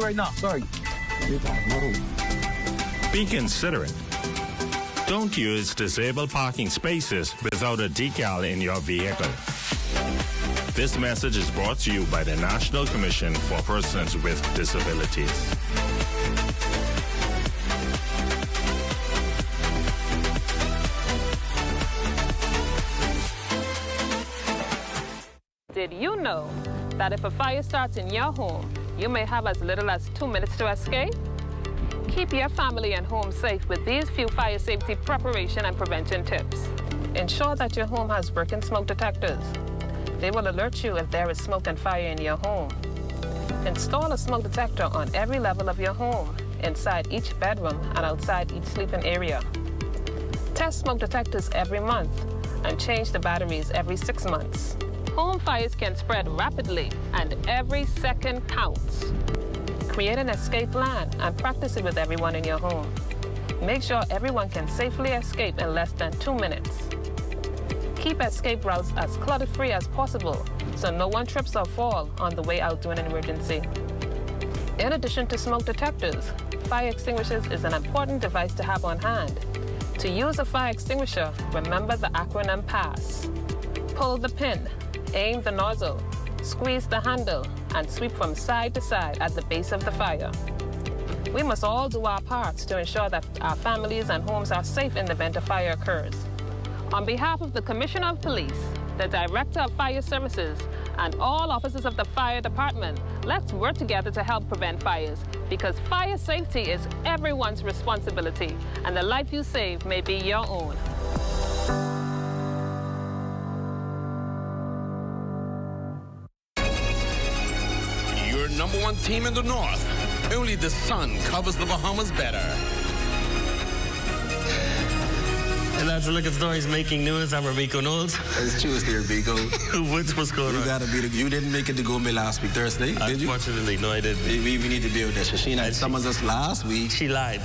right now. Sorry. Be considerate. Don't use disabled parking spaces without a decal in your vehicle. This message is brought to you by the National Commission for Persons with Disabilities. Did you know that if a fire starts in your home, you may have as little as 2 minutes to escape? Keep your family and home safe with these few fire safety preparation and prevention tips. Ensure that your home has working smoke detectors. They will alert you if there is smoke and fire in your home. Install a smoke detector on every level of your home, inside each bedroom and outside each sleeping area. Test smoke detectors every month and change the batteries every 6 months. Home fires can spread rapidly and every second counts. Create an escape plan and practice it with everyone in your home. Make sure everyone can safely escape in less than 2 minutes. Keep escape routes as clutter-free as possible so no one trips or falls on the way out to an emergency. In addition to smoke detectors, fire extinguishers is an important device to have on hand. To use a fire extinguisher, remember the acronym PASS. Pull the pin, aim the nozzle, squeeze the handle, and sweep from side to side at the base of the fire. We must all do our parts to ensure that our families and homes are safe in the event a fire occurs. On behalf of the Commissioner of Police, the Director of Fire Services, and all officers of the Fire Department, let's work together to help prevent fires, because fire safety is everyone's responsibility, and the life you save may be your own. Your number one team in the North. Only the sun covers the Bahamas better. And that's a look at stories making news. I'm Rabiko Knowles. It's Tuesday, Rabiko. What's going on? You didn't make it to Gombe last week, Thursday, did you? Unfortunately, no, I didn't. We need to deal with that. Shashina had summoned us last week. She lied.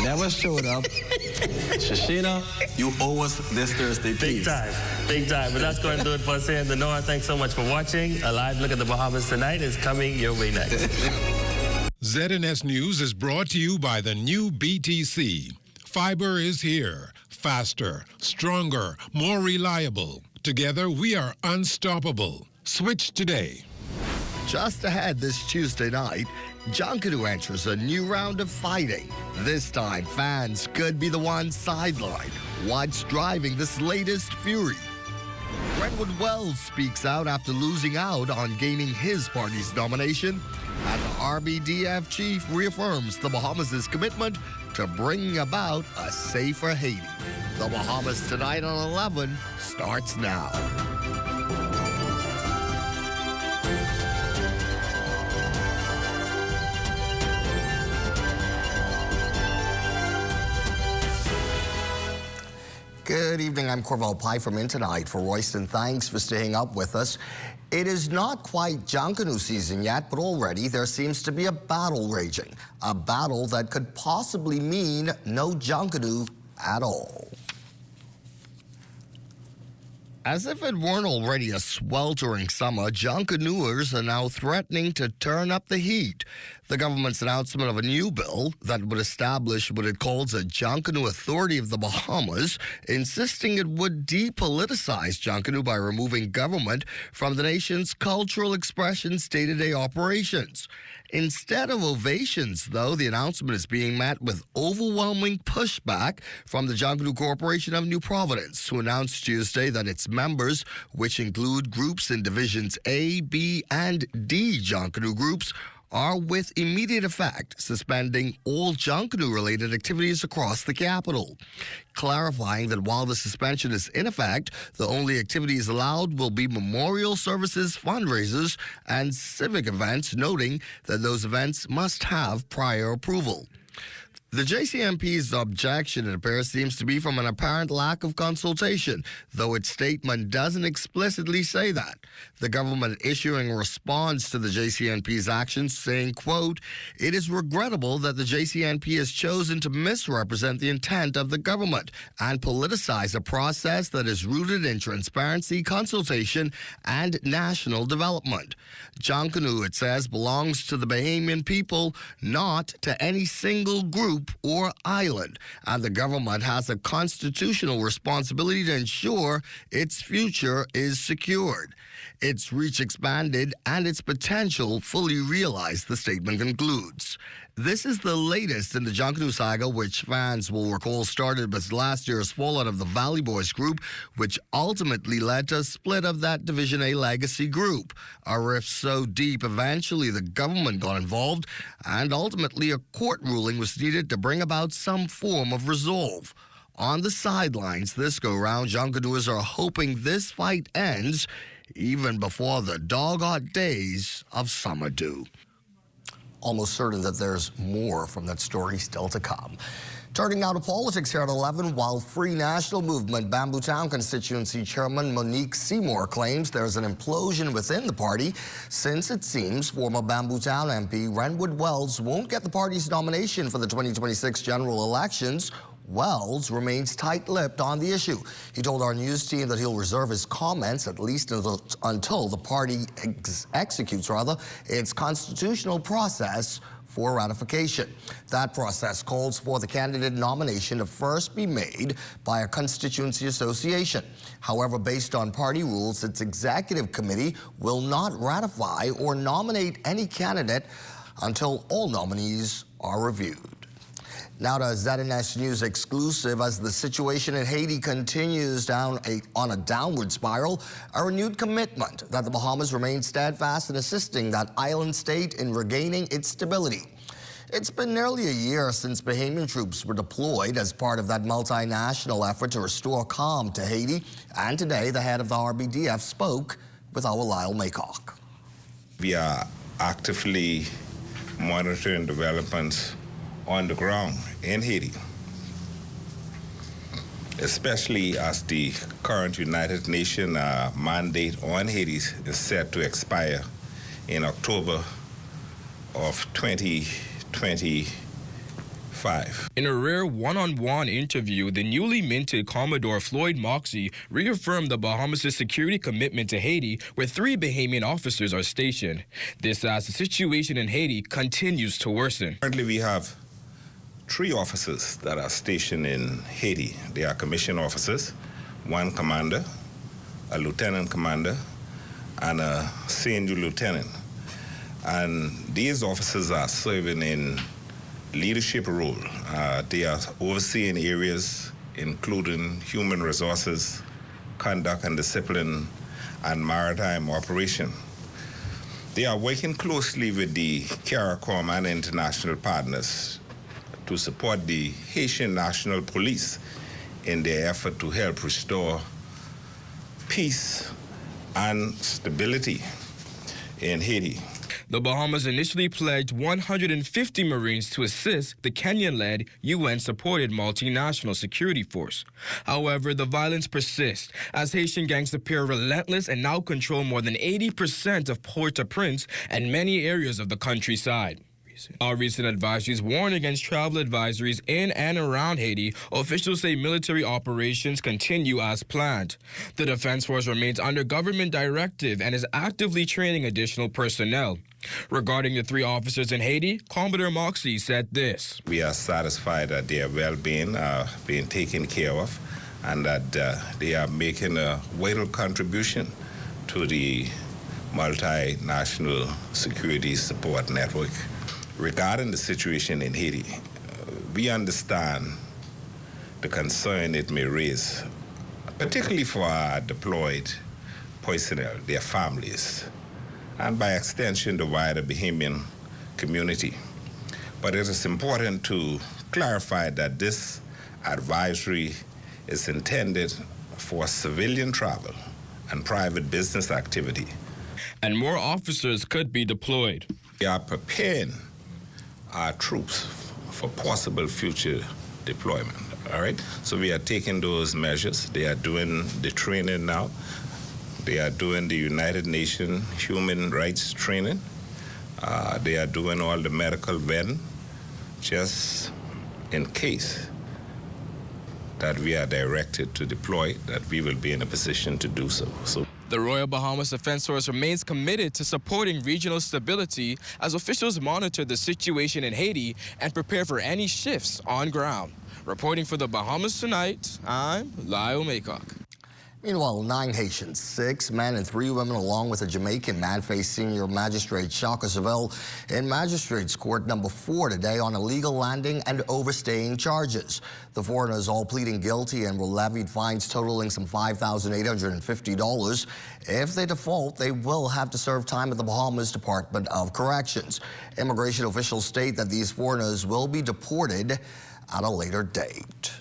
Never showed up. Shashina, you owe us this Thursday, please. Big time. Big time. But that's going to do it for us here in the North. Thanks so much for watching. A live look at the Bahamas tonight is coming your way next. ZNS News is brought to you by the new BTC. Fiber is here. Faster, stronger, more reliable. Together, we are unstoppable. Switch today. Just ahead this Tuesday night, Junkanoo enters a new round of fighting. This time, fans could be the ones sidelined. What's driving this latest fury? Brentwood Wells speaks out after losing out on gaining his party's nomination, and the RBDF chief reaffirms the Bahamas' commitment to bringing about a safer Haiti. The Bahamas Tonight on 11 starts now. Good evening, I'm Corval Pfeiffer in tonight for Royston. Thanks for staying up with us. It is not quite Junkanoo season yet, but already there seems to be a battle raging. A battle that could possibly mean no Junkanoo at all. As if it weren't already a sweltering summer, Junkanooers are now threatening to turn up the heat. The government's announcement of a new bill that would establish what it calls a Junkanoo Authority of the Bahamas, insisting it would depoliticize Junkanoo by removing government from the nation's cultural expression's day-to-day operations. Instead of ovations, though, the announcement is being met with overwhelming pushback from the Junkanoo Corporation of New Providence, who announced Tuesday that its members, which include groups in Divisions A, B, and D Junkanoo groups, are with immediate effect suspending all Junkanoo-related activities across the capital, clarifying that while the suspension is in effect, the only activities allowed will be memorial services, fundraisers, and civic events, noting that those events must have prior approval. The JCMP's objection, it appears, seems to be from an apparent lack of consultation, though its statement doesn't explicitly say that. The government issuing a response to the JCNP's actions saying, quote, "It is regrettable that the JCNP has chosen to misrepresent the intent of the government and politicize a process that is rooted in transparency, consultation, and national development. Junkanoo, it says, belongs to the Bahamian people, not to any single group or island, and the government has a constitutional responsibility to ensure its future is secured, its reach expanded, and its potential fully realized," the statement concludes. This is the latest in the Junkanoo saga, which fans will recall started with last year's fallout of the Valley Boys group, which ultimately led to a split of that Division A legacy group. A rift so deep, eventually the government got involved, and ultimately a court ruling was needed to bring about some form of resolve. On the sidelines this go-round, Junkanooers are hoping this fight ends even before the dog-hot days of summer do. Almost certain that there's more from that story still to come. Turning now to politics here at 11, while Free National Movement Bamboo Town constituency chairman Monique Seymour claims there's an implosion within the party, since it seems former Bamboo Town MP Renwood Wells won't get the party's nomination for the 2026 general elections. Wells remains tight-lipped on the issue. He told our news team that he'll reserve his comments at least until the party executes its constitutional process for ratification. That process calls for the candidate nomination to first be made by a constituency association. However, based on party rules, its executive committee will not ratify or nominate any candidate until all nominees are reviewed. Now to ZNS News exclusive. As the situation in Haiti continues on a downward spiral, a renewed commitment that the Bahamas remain steadfast in assisting that island state in regaining its stability. It's been nearly a year since Bahamian troops were deployed as part of that multinational effort to restore calm to Haiti, and today the head of the RBDF spoke with our Lyle Maycock. We are actively monitoring developments on the ground in Haiti, especially as the current United Nations mandate on Haiti is set to expire in October of 2025. In a rare one-on-one interview, the newly minted Commodore Floyd Moxey reaffirmed the Bahamas' security commitment to Haiti, where 3 Bahamian officers are stationed. This as the situation in Haiti continues to worsen. Currently, we have 3 officers that are stationed in Haiti. They are commissioned officers, 1 commander, a lieutenant commander, and a senior lieutenant. And these officers are serving in leadership role. They are overseeing areas including human resources, conduct and discipline, and maritime operation. They are working closely with the CARICOM and international partners to support the Haitian National Police in their effort to help restore peace and stability in Haiti. The Bahamas initially pledged 150 Marines to assist the Kenyan-led, UN-supported multinational security force. However, the violence persists as Haitian gangs appear relentless and now control more than 80% of Port-au-Prince and many areas of the countryside. Our recent advisories warn against travel advisories in and around Haiti. Officials say military operations continue as planned. The Defense Force remains under government directive and is actively training additional personnel. Regarding the 3 officers in Haiti, Commodore Moxey said this. We are satisfied that their well-being being taken care of and that they are making a vital contribution to the multinational security support network. Regarding the situation in Haiti, we understand the concern it may raise, particularly for our deployed personnel, their families, and by extension the wider Bahamian community. But it is important to clarify that this advisory is intended for civilian travel and private business activity. And more officers could be deployed. We are preparing our troops for possible future deployment. All right? So we are taking those measures. They are doing the training now. They are doing the United Nations human rights training. They are doing all the medical vetting, just in case that we are directed to deploy, that we will be in a position to do so. The Royal Bahamas Defense Force remains committed to supporting regional stability as officials monitor the situation in Haiti and prepare for any shifts on ground. Reporting for the Bahamas Tonight, I'm Lyle Maycock. Meanwhile, 9 Haitians, 6 men and 3 women, along with a Jamaican man, face senior magistrate Shaka Seville in Magistrates Court number 4 today on illegal landing and overstaying charges. The foreigners all pleading guilty and were levied fines totaling some $5,850. If they default, they will have to serve time at the Bahamas Department of Corrections. Immigration officials state that these foreigners will be deported at a later date.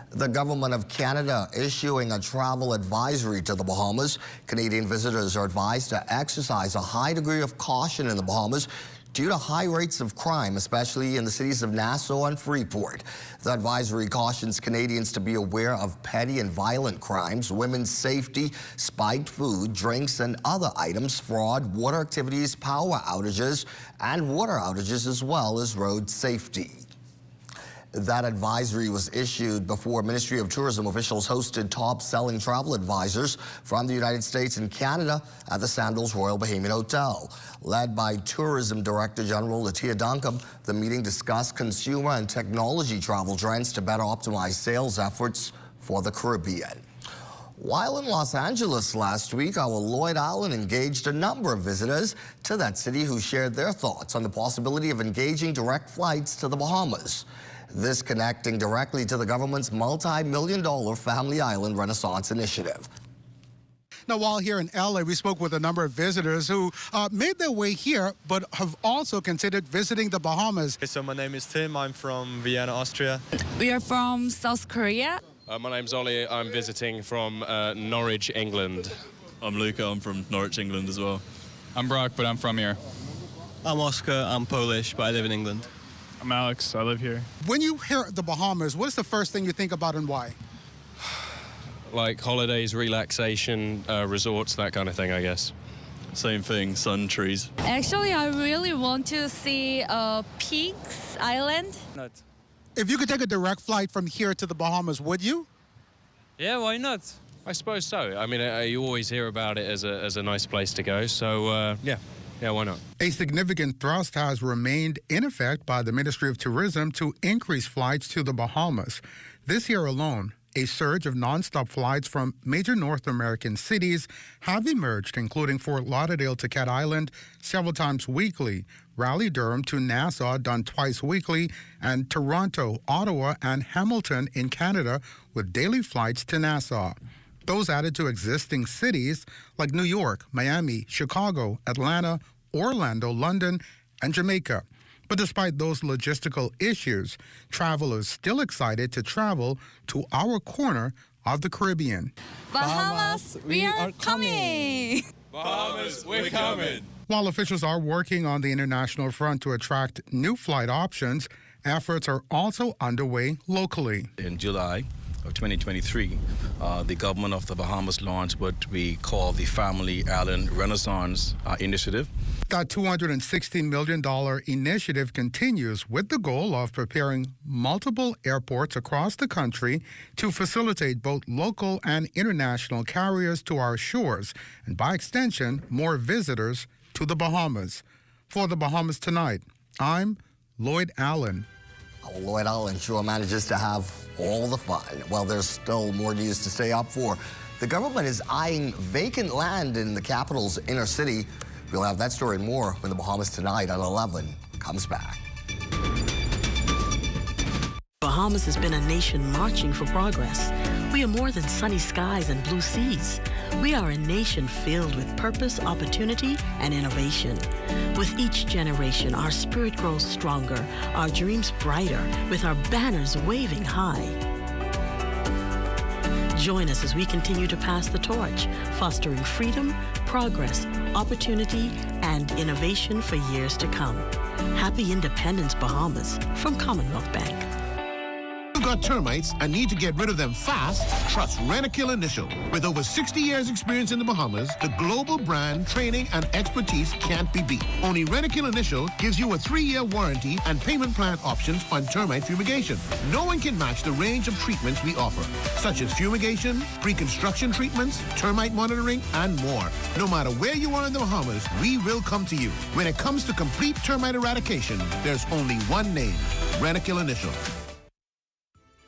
The government of Canada issuing a travel advisory to the Bahamas. Canadian visitors are advised to exercise a high degree of caution in the Bahamas due to high rates of crime, especially in the cities of Nassau and Freeport. The advisory cautions Canadians to be aware of petty and violent crimes, women's safety, spiked food, drinks, and other items, fraud, water activities, power outages, and water outages, as well as road safety. That advisory was issued before Ministry of Tourism officials hosted top-selling travel advisors from the United States and Canada at the Sandals Royal Bahamian Hotel. Led by Tourism Director General Latia Duncombe, the meeting discussed consumer and technology travel trends to better optimize sales efforts for the Caribbean. While in Los Angeles last week, our Lloyd Allen engaged a number of visitors to that city who shared their thoughts on the possibility of engaging direct flights to the Bahamas. This connecting directly to the government's multi-million-dollar Family Island Renaissance initiative. Now, while here in LA, we spoke with a number of visitors who made their way here, but have also considered visiting the Bahamas. So my name is Tim. I'm from Vienna, Austria. We are from South Korea. My name's Ollie. I'm visiting from Norwich, England. I'm Luca. I'm from Norwich, England as well. I'm Brock, but I'm from here. I'm Oscar. I'm Polish, but I live in England. I'm Alex. I live here. When you hear the Bahamas, what is the first thing you think about and why? Like holidays, relaxation, resorts, that kind of thing, I guess. Same thing, sun, trees. Actually, I really want to see Peaks Island. If you could take a direct flight from here to the Bahamas, would you? Yeah, why not? I suppose so. I mean, you always hear about it as a nice place to go, so yeah. Yeah, why not? A significant thrust has remained in effect by the Ministry of Tourism to increase flights to the Bahamas. This year alone, a surge of nonstop flights from major North American cities have emerged, including Fort Lauderdale to Cat Island several times weekly, Raleigh-Durham to Nassau done twice weekly, and Toronto, Ottawa, and Hamilton in Canada with daily flights to Nassau. Those added to existing cities like New York, Miami, Chicago, Atlanta, Orlando, London, and Jamaica. But despite those logistical issues, travelers still excited to travel to our corner of the Caribbean. Bahamas, we are coming! Bahamas, we're coming! While officials are working on the international front to attract new flight options, efforts are also underway locally. In July of 2023, the government of the Bahamas launched what we call the Family Island Renaissance Initiative. That $216 million initiative continues with the goal of preparing multiple airports across the country to facilitate both local and international carriers to our shores, and by extension, more visitors to the Bahamas. For the Bahamas Tonight, I'm Lloyd Allen. Lloyd Allen sure manages to have all the fun. Well, there's still more news to stay up for. The government is eyeing vacant land in the capital's inner city. We'll have that story and more when the Bahamas Tonight at 11 comes back. Bahamas has been a nation marching for progress. We are more than sunny skies and blue seas. We are a nation filled with purpose, opportunity, and innovation. With each generation, our spirit grows stronger, our dreams brighter, with our banners waving high. Join us as we continue to pass the torch, fostering freedom, progress, opportunity, and innovation for years to come. Happy Independence, Bahamas, from Commonwealth Bank. You got termites and need to get rid of them fast? Trust Rentokil Initial. With over 60 years experience in the Bahamas, the global brand, training, and expertise can't be beat. Only Rentokil Initial gives you a 3-year warranty and payment plan options on termite fumigation. No one can match the range of treatments we offer, such as fumigation, pre-construction treatments, termite monitoring, and more. No matter where you are in the Bahamas, we will come to you. When it comes to complete termite eradication, there's only one name, Rentokil Initial.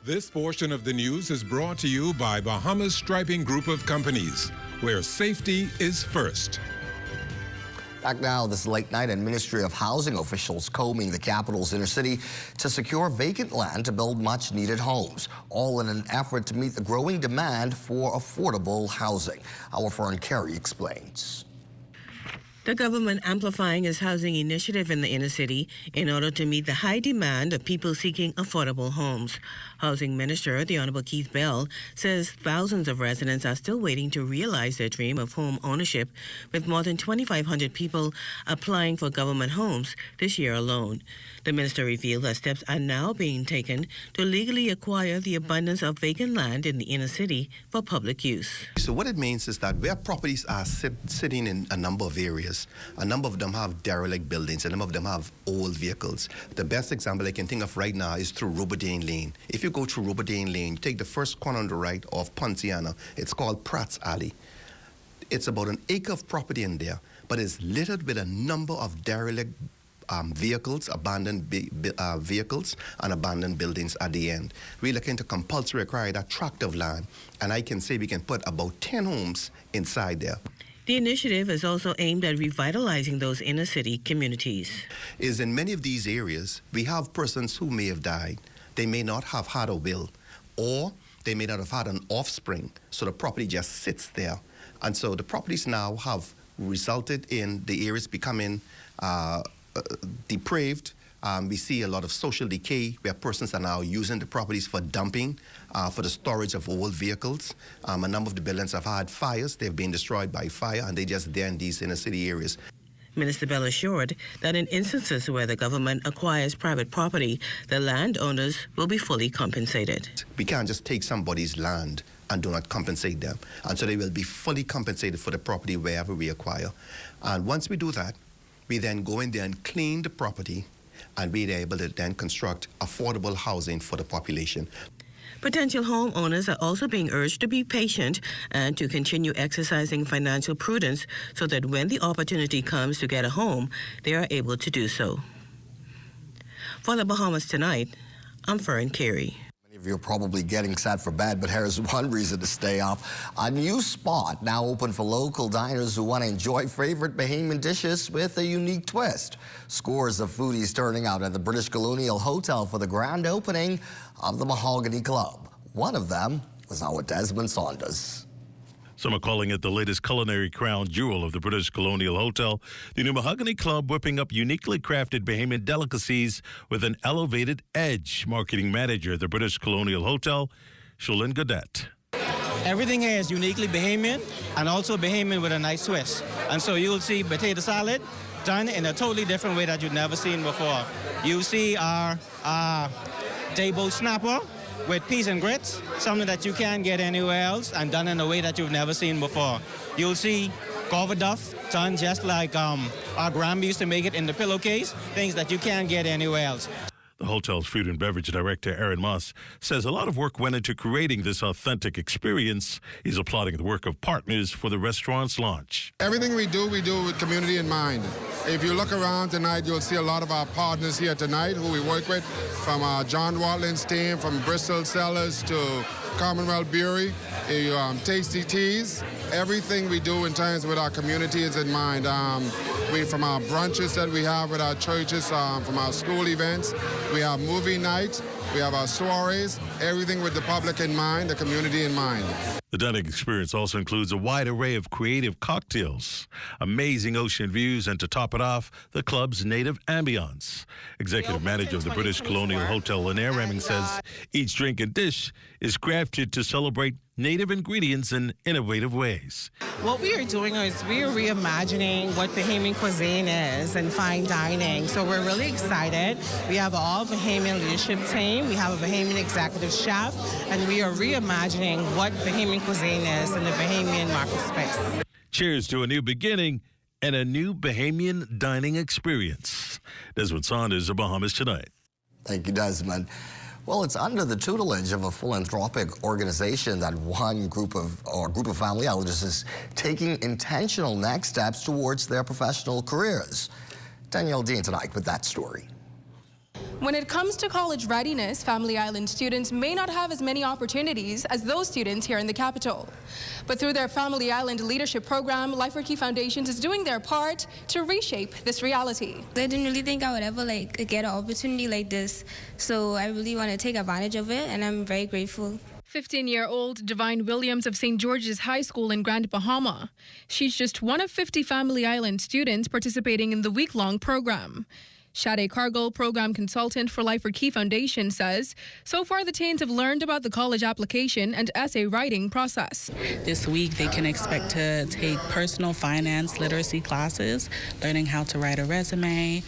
This portion of the news is brought to you by Bahamas Striping Group of Companies, where safety is first. Back now this late night, and Ministry of Housing officials combing the capital's inner city to secure vacant land to build much-needed homes, all in an effort to meet the growing demand for affordable housing. Our friend Kerry explains. The government amplifying its housing initiative in the inner city in order to meet the high demand of people seeking affordable homes. Housing Minister, the Honorable Keith Bell, says thousands of residents are still waiting to realize their dream of home ownership, with more than 2,500 people applying for government homes this year alone. The minister revealed that steps are now being taken to legally acquire the abundance of vacant land in the inner city for public use. So what it means is that where properties are sitting in a number of areas, a number of them have derelict buildings, a number of them have old vehicles. The best example I can think of right now is through Ruberdane Lane. If you go through Ruberdane Lane, you take the first corner on the right of Pontiana, it's called Pratt's Alley. It's about an acre of property in there, but it's littered with a number of derelict vehicles, abandoned vehicles, and abandoned buildings at the end. We're looking to compulsory acquire that tract of land, and I can say we can put about 10 homes inside there. The initiative is also aimed at revitalizing those inner city communities. Is in many of these areas, we have persons who may have died. They may not have had a will, or they may not have had an offspring, so the property just sits there. And so the properties now have resulted in the areas becoming depraved. We see a lot of social decay where persons are now using the properties for dumping, for the storage of old vehicles. A number of the buildings have had fires. They've been destroyed by fire, and they're just there in these inner city areas. Minister Bell assured that in instances where the government acquires private property, the landowners will be fully compensated. We can't just take somebody's land and do not compensate them. And so they will be fully compensated for the property wherever we acquire. And once we do that, we then go in there and clean the property, and we're able to then construct affordable housing for the population. Potential homeowners are also being urged to be patient and to continue exercising financial prudence so that when the opportunity comes to get a home, they are able to do so. For the Bahamas Tonight, I'm Fern Carey. Many of you are probably getting set for bed, but here's one reason to stay up. A new spot now open for local diners who want to enjoy favorite Bahamian dishes with a unique twist. Scores of foodies turning out at the British Colonial Hotel for the grand opening of the Mahogany Club. One of them was our Desmond Saunders. Some are calling it the latest culinary crown jewel of the British Colonial Hotel. The new Mahogany Club whipping up uniquely crafted Bahamian delicacies with an elevated edge. Marketing manager at the British Colonial Hotel, Shalyn Godet. Everything here is uniquely Bahamian and also Bahamian with a nice twist. And so you'll see potato salad done in a totally different way that you've never seen before. You'll see our day bowl snapper with peas and grits, something that you can't get anywhere else and done in a way that you've never seen before. You'll see cover duff done just like our grandma used to make it in the pillowcase, things that you can't get anywhere else. The hotel's food and beverage director, Aaron Moss, says a lot of work went into creating this authentic experience. He's applauding the work of partners for the restaurant's launch. Everything we do with community in mind. If you look around tonight, you'll see a lot of our partners here tonight who we work with, from John Watlin's team, from Bristol Cellars to Commonwealth Brewery, Tasty Teas. Everything we do in terms with our community is in mind. From our brunches that we have with our churches, from our school events, we have movie nights, we have our soirees, everything with the public in mind, the community in mind. The dining experience also includes a wide array of creative cocktails, amazing ocean views, and to top it off, the club's native ambiance. Executive manager of the British Colonial Hotel, Lanaire Reming, says each drink and dish is crafted to celebrate native ingredients in innovative ways. What we are doing is we are reimagining what Bahamian cuisine is and fine dining. So we're really excited. We have all Bahamian leadership team. We have a Bahamian executive chef, and we are reimagining what Bahamian cuisine is in the Bahamian market space. Cheers to a new beginning and a new Bahamian dining experience. Desmond Saunders of Bahamas Tonight. Thank you, Desmond. Well, it's under the tutelage of a philanthropic organization that one group of family islanders is taking intentional next steps towards their professional careers. Danielle Dean tonight with that story. When it comes to college readiness, Family Island students may not have as many opportunities as those students here in the capital. But through their Family Island Leadership Program, Life for Key Foundations is doing their part to reshape this reality. I didn't really think I would ever get an opportunity like this, so I really want to take advantage of it, and I'm very grateful. 15-year-old Divine Williams of St. George's High School in Grand Bahama. She's just one of 50 Family Island students participating in the week-long program. Shade Cargill, program consultant for Life for Key Foundation, says so far the teens have learned about the college application and essay writing process. This week they can expect to take personal finance literacy classes, learning how to write a resume,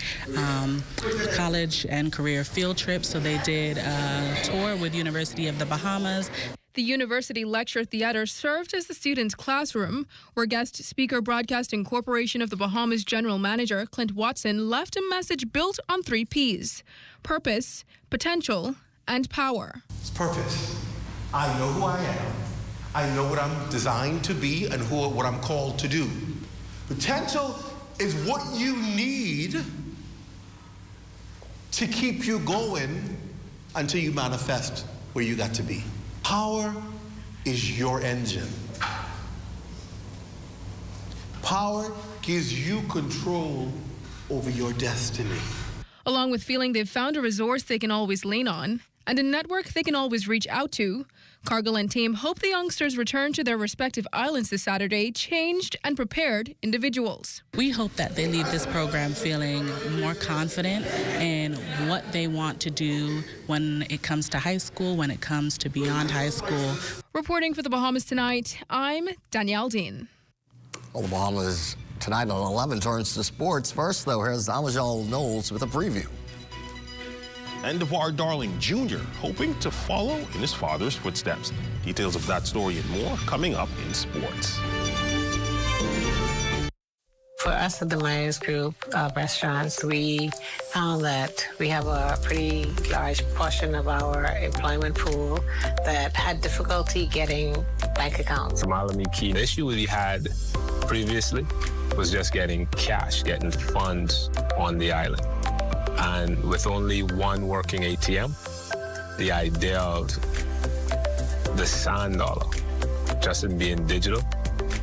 college and career field trips. So they did a tour with University of the Bahamas. The University Lecture Theater served as the students' classroom, where guest speaker Broadcasting Corporation of the Bahamas General Manager Clint Watson left a message built on 3 Ps: purpose, potential, and power. It's purpose. I know who I am. I know what I'm designed to be and what I'm called to do. Potential is what you need to keep you going until you manifest where you got to be. Power is your engine. Power gives you control over your destiny. Along with feeling they've found a resource they can always lean on and a network they can always reach out to, Cargill and team hope the youngsters return to their respective islands this Saturday changed and prepared individuals. We hope that they leave this program feeling more confident in what they want to do when it comes to high school, when it comes to beyond high school. Reporting for the Bahamas Tonight, I'm Danielle Dean. Well, the Bahamas Tonight at 11 turns to sports. First, though, here's Amajal Knowles with a preview. And DeVar Darling Jr. hoping to follow in his father's footsteps. Details of that story and more coming up in sports. For us at the Myers Group of restaurants, we found that we have a pretty large portion of our employment pool that had difficulty getting bank accounts. The issue we had previously was just getting cash, getting funds on the island. And with only one working ATM, the idea of the sand dollar just in being digital,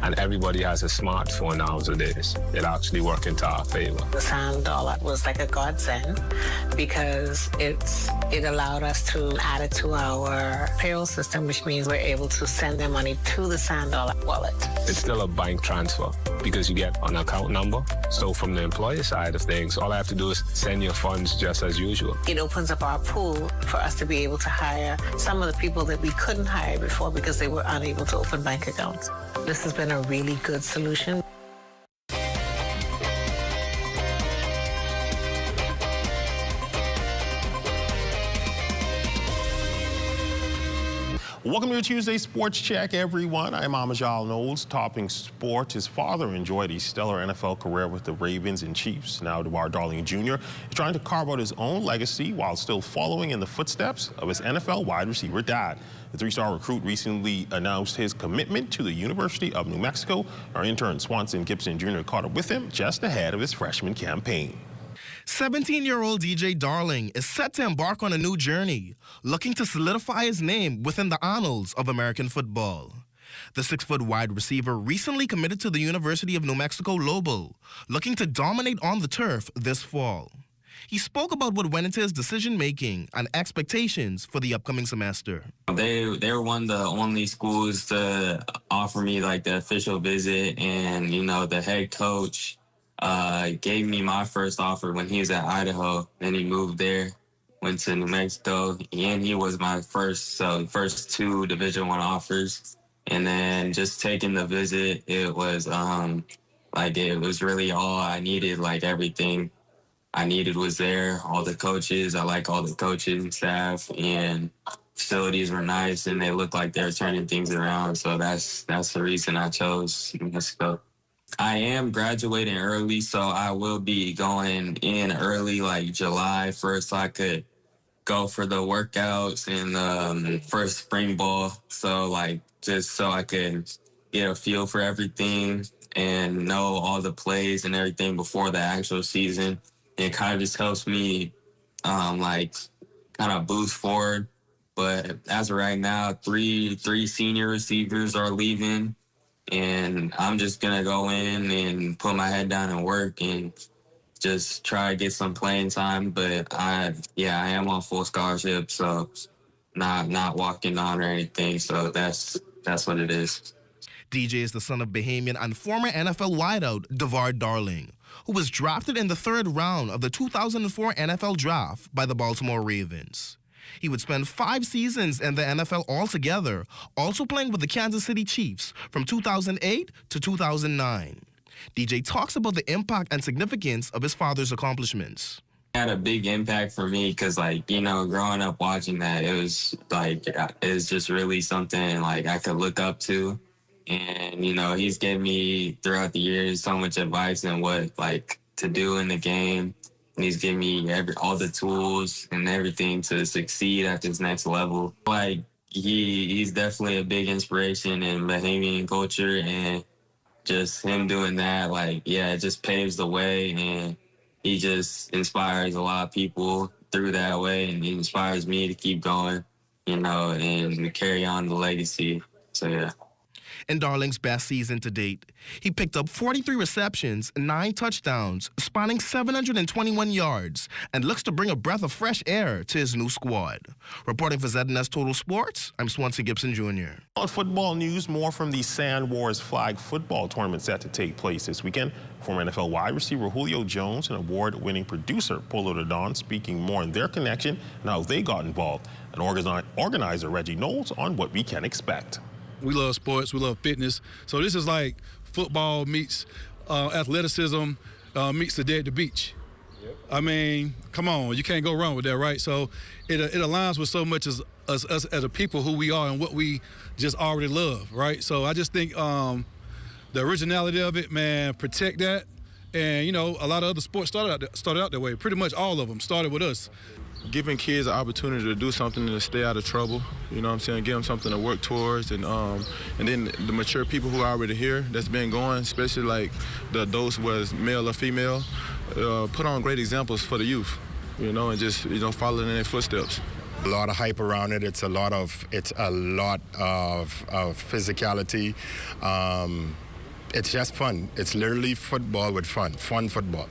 and everybody has a smartphone nowadays, it actually worked into our favor. The sand dollar was like a godsend because it allowed us to add it to our payroll system, which means we're able to send their money to the sand dollar wallet. It's still a bank transfer because you get an account number. So from the employer side of things, all I have to do is send your funds just as usual. It opens up our pool for us to be able to hire some of the people that we couldn't hire before because they were unable to open bank accounts. This has been a really good solution. Welcome to your Tuesday Sports Check, everyone. I'm Amajal Knowles. Topping sport, his father enjoyed a stellar NFL career with the Ravens and Chiefs. Now DeVar Darling Jr. is trying to carve out his own legacy while still following in the footsteps of his NFL wide receiver dad. The 3-star recruit recently announced his commitment to the University of New Mexico. Our intern Swanson Gibson Jr. caught up with him just ahead of his freshman campaign. 17-year-old DJ Darling is set to embark on a new journey, looking to solidify his name within the annals of American football. The 6-foot wide receiver recently committed to the University of New Mexico Lobo, looking to dominate on the turf this fall. He spoke about what went into his decision-making and expectations for the upcoming semester. They were one of the only schools to offer me like the official visit, and the head coach gave me my first offer when he was at Idaho. Then he moved there, went to New Mexico, and he was my first 2 Division I offers. And then just taking the visit, it was it was really all I needed. Like everything I needed was there. All the coaches, I like all the coaches and staff, and facilities were nice, and they looked like they were turning things around. So that's the reason I chose Mexico. I am graduating early, so I will be going in early, like July 1st, so I could go for the workouts and first spring ball. So just so I could get a feel for everything and know all the plays and everything before the actual season. It kind of just helps me kind of boost forward. But as of right now, three senior receivers are leaving, and I'm just gonna go in and put my head down and work and just try to get some playing time. But I am on full scholarship, so not walking on or anything. So that's what it is. DJ is the son of Bahamian and former NFL wideout DeVar Darling, who was drafted in the 3rd round of the 2004 NFL Draft by the Baltimore Ravens. He would spend 5 seasons in the NFL altogether, also playing with the Kansas City Chiefs from 2008 to 2009. DJ talks about the impact and significance of his father's accomplishments. It had a big impact for me because, growing up watching that, it was it's just really something I could look up to. And, he's given me throughout the years so much advice on what to do in the game. And he's given me all the tools and everything to succeed at this next level. He's definitely a big inspiration in Bahamian culture, and just him doing that, it just paves the way, and he just inspires a lot of people through that way, and he inspires me to keep going, and to carry on the legacy. So, yeah. In Darling's best season to date, he picked up 43 receptions, 9 touchdowns, spanning 721 yards, and looks to bring a breath of fresh air to his new squad. Reporting for ZNS Total Sports, I'm Swansea Gibson Jr. On football news, more from the Sand Wars flag football tournament set to take place this weekend. Former NFL wide receiver Julio Jones and award-winning producer Polo the Don speaking more on their connection and how they got involved. And organizer Reggie Knowles on what we can expect. We love sports, we love fitness. So this is like football meets athleticism meets the day at the beach. Yep. I mean, come on, you can't go wrong with that, right? So it aligns with so much as us as a people, who we are and what we just already love, right? So I just think the originality of it, man, protect that. And, a lot of other sports started out that way. Pretty much all of them started with us. Giving kids an opportunity to do something to stay out of trouble, you know what I'm saying? Give them something to work towards, and then the mature people who are already here that's been going, especially like the adults, whether it's male or female, put on great examples for the youth, and just following in their footsteps. A lot of hype around it. It's a lot of physicality. It's just fun. It's literally football with fun football.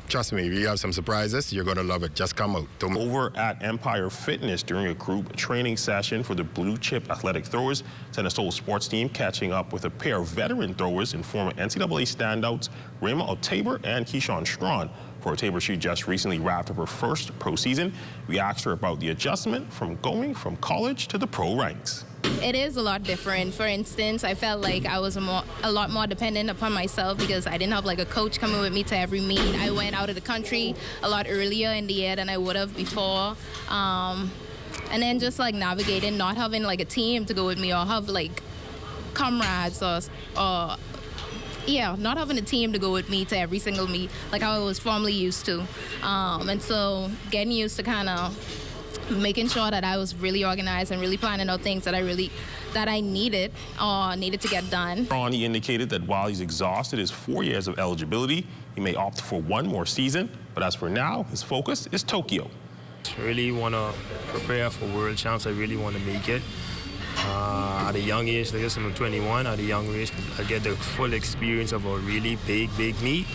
Trust me, we have some surprises. You're going to love it. Just come out. Over at Empire Fitness during a group training session for the Blue Chip Athletic Throwers, Tennis Soul sports team catching up with a pair of veteran throwers and former NCAA standouts, Rayma O'Tabor and Keyshawn Strawn. For O'Tabor, she just recently wrapped up her first pro season. We asked her about the adjustment from going from college to the pro ranks. It is a lot different. For instance, I felt like I was a lot more dependent upon myself because I didn't have a coach coming with me to every meet. I went out of the country a lot earlier in the year than I would have before. And then just navigating, not having a team to go with me or have comrades or not having a team to go with me to every single meet like how I was formerly used to. And so getting used to kind of making sure that I was really organized and really planning out things that I needed to get done. Ronnie indicated that while he's exhausted his 4 years of eligibility, he may opt for one more season. But as for now, his focus is Tokyo. I really want to prepare for world champs. I really want to make it. At a young age, like this, I'm 21. At a young age, I get the full experience of a really big meet.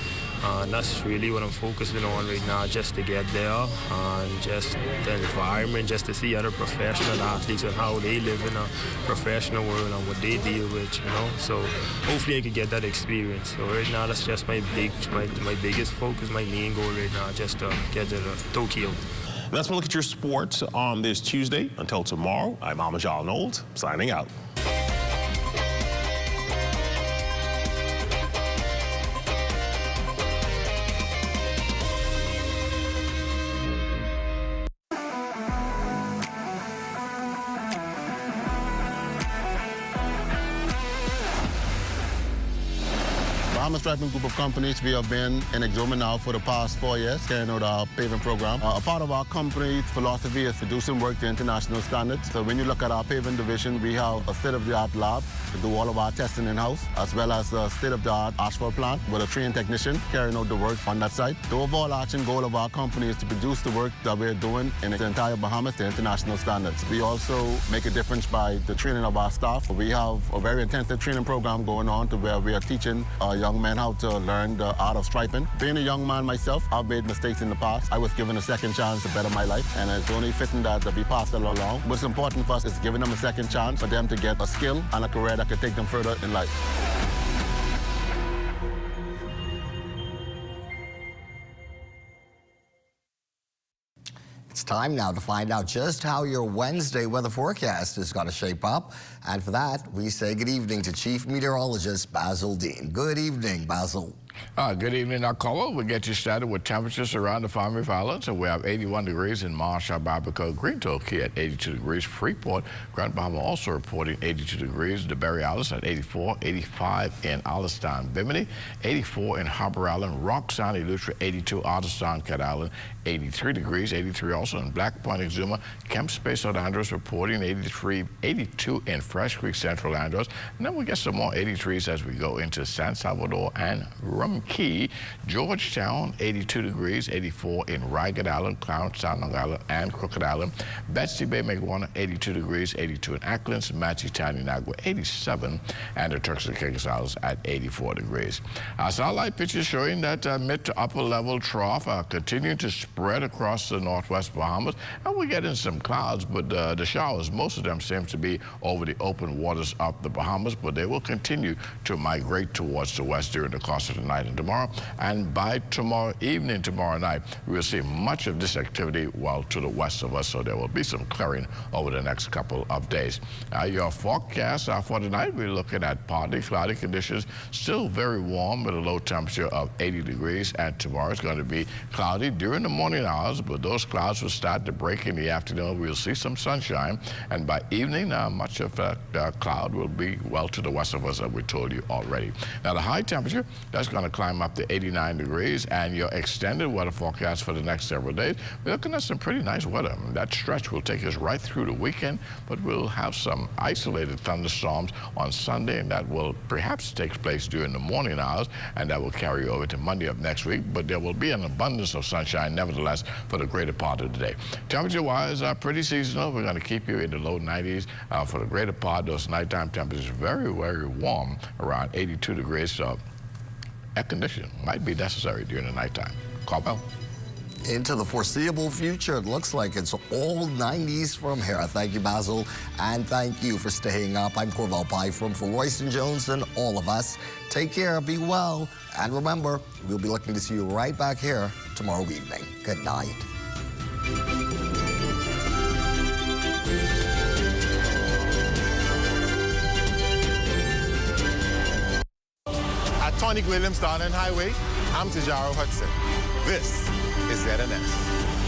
And that's really what I'm focusing on right now, just to get there and just the environment, just to see other professional athletes and how they live in a professional world and what they deal with, So hopefully I can get that experience. So right now, that's just my biggest focus, my main goal right now, just to get to Tokyo. That's a look at your sports on this Tuesday. Until tomorrow, I'm Amajal Knowles, signing out. Bahamas Striping Group of Companies, we have been in Exuma now for the past 4 years, carrying out our paving program. A part of our company's philosophy is producing work to international standards. So when you look at our paving division, we have a state-of-the-art lab to do all of our testing in-house, as well as a state-of-the-art asphalt plant with a trained technician carrying out the work on that site. The overarching goal of our company is to produce the work that we're doing in the entire Bahamas to international standards. We also make a difference by the training of our staff. We have a very intensive training program going on to where we are teaching young men how to learn the art of striping. Being a young man myself, I've made mistakes in the past. I was given a second chance to better my life, and it's only fitting that we pass it along. What's important for us is giving them a second chance for them to get a skill and a career that could take them further in life. It's time now to find out just how your Wednesday weather forecast is going to shape up. And for that, we say good evening to Chief Meteorologist Basil Dean. Good evening, Basil. Good evening, Alcoa. We'll get you started with temperatures around the Farm Islands. So we have 81 degrees in Marshall, Barbacoa, Greentown Key at 82 degrees. Freeport, Grand Bahama also reporting 82 degrees. The Berry Islands at 84, 85 in Allenstown, Bimini, 84 in Harbor Island, Roxanne, Eleuthera, 82, Otterstown, Cat Island, 83 degrees, 83 also in Black Point, Exuma, Kemp Space, South Andros reporting 83, 82 in Fresh Creek, Central Andros. And then we get some more 83s as we go into San Salvador and Rum Key, Georgetown, 82 degrees, 84 in Ragged Island, Clarence, Long Island, and Crooked Island. Betsy Bay, Megawana, 82 degrees, 82 in Acklands, Matchitown, Inagua, 87, and the Turks and Caicos Islands at 84 degrees. Satellite pictures showing that mid to upper level trough continuing to spread across the northwest Bahamas, and we're getting some clouds, but the showers, most of them seem to be over the open waters of the Bahamas, but they will continue to migrate towards the west during the course of the night and tomorrow. And by tomorrow evening, tomorrow night, we will see much of this activity well to the west of us, so there will be some clearing over the next couple of days. Your forecast for tonight, we're looking at partly cloudy conditions, still very warm with a low temperature of 80 degrees, and tomorrow is going to be cloudy during the morning hours, but those clouds will start to break in the afternoon. We'll see some sunshine, and by evening, much of the cloud will be well to the west of us, as we told you already. Now, the high temperature, that's going to climb up to 89 degrees, and your extended weather forecast for the next several days, we're looking at some pretty nice weather. That stretch will take us right through the weekend, but we'll have some isolated thunderstorms on Sunday, and that will perhaps take place during the morning hours, and that will carry over to Monday of next week, but there will be an abundance of sunshine nevertheless for the greater part of the day. Temperature-wise, pretty seasonal. We're going to keep you in the low 90s for the greater part. Those nighttime temperatures very, very warm, around 82 degrees, so air conditioning might be necessary during the nighttime. Carmel. Into the foreseeable future, it looks like it's all 90s from here. Thank you, Basil, and thank you for staying up. I'm Corval Pyfrom for Royston Jones and all of us. Take care, be well, and remember, we'll be looking to see you right back here tomorrow evening. Good night. At Tonic Williams Darling Highway, I'm Tijaro Hudson. This is ZNS.